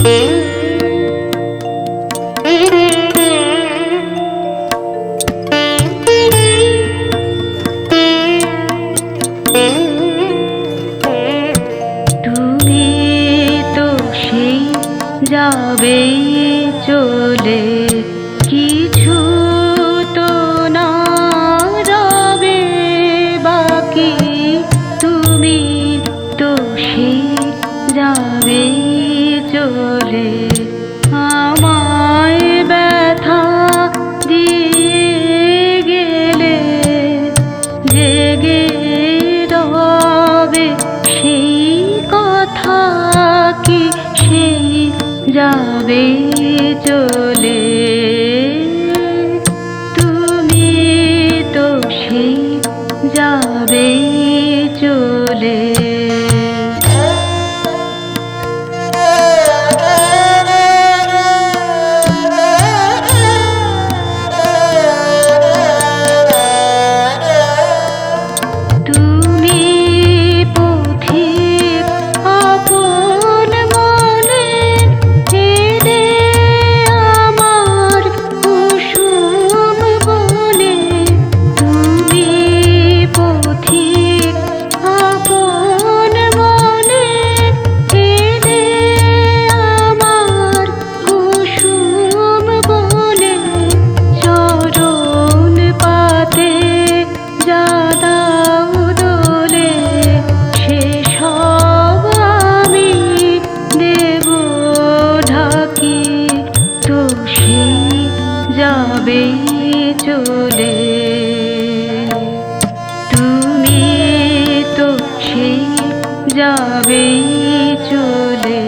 তুমি তো সেই যাবে চলে, কিছু তো না রবে বাকি। তুমি তো সেই যাবে চলে, আমায় ব্যথা দিয়ে গেলে জেগে রবে সেই কথা কি সেই যাবে চলে। তুমি তো সেই যাবে চলে। যাবে চলে, তুমি তো সেই যাবে চলে।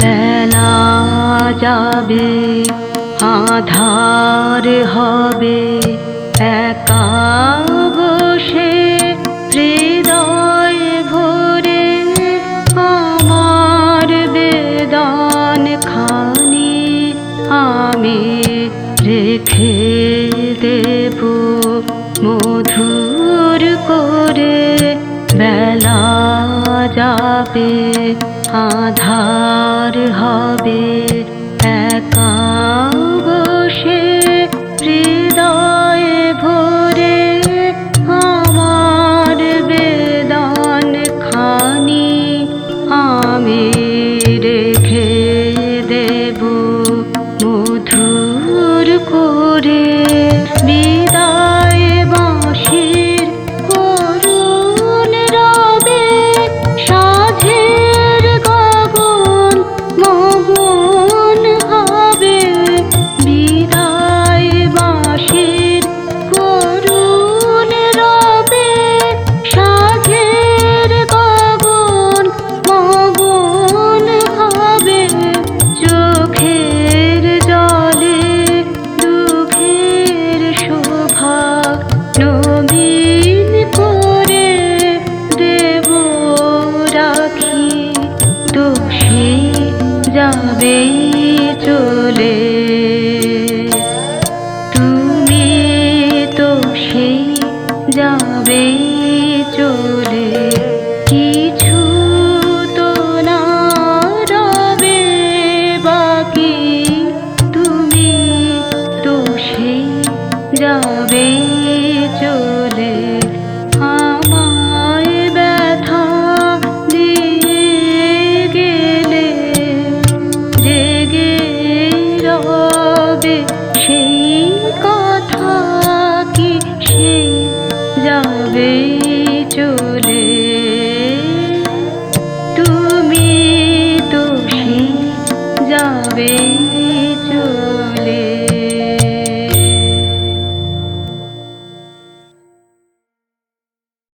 বেলা যাবে আঁধার হবে, একা বসে হৃদয় ভরে আমার বেদন খানি আমি রেখে দেব মধুর করে। বেলা যাবে আঁধার হবে, একা বসে হৃদয় ভরে আমার বেদন খানি আমি রেখে দেব মধুর করে।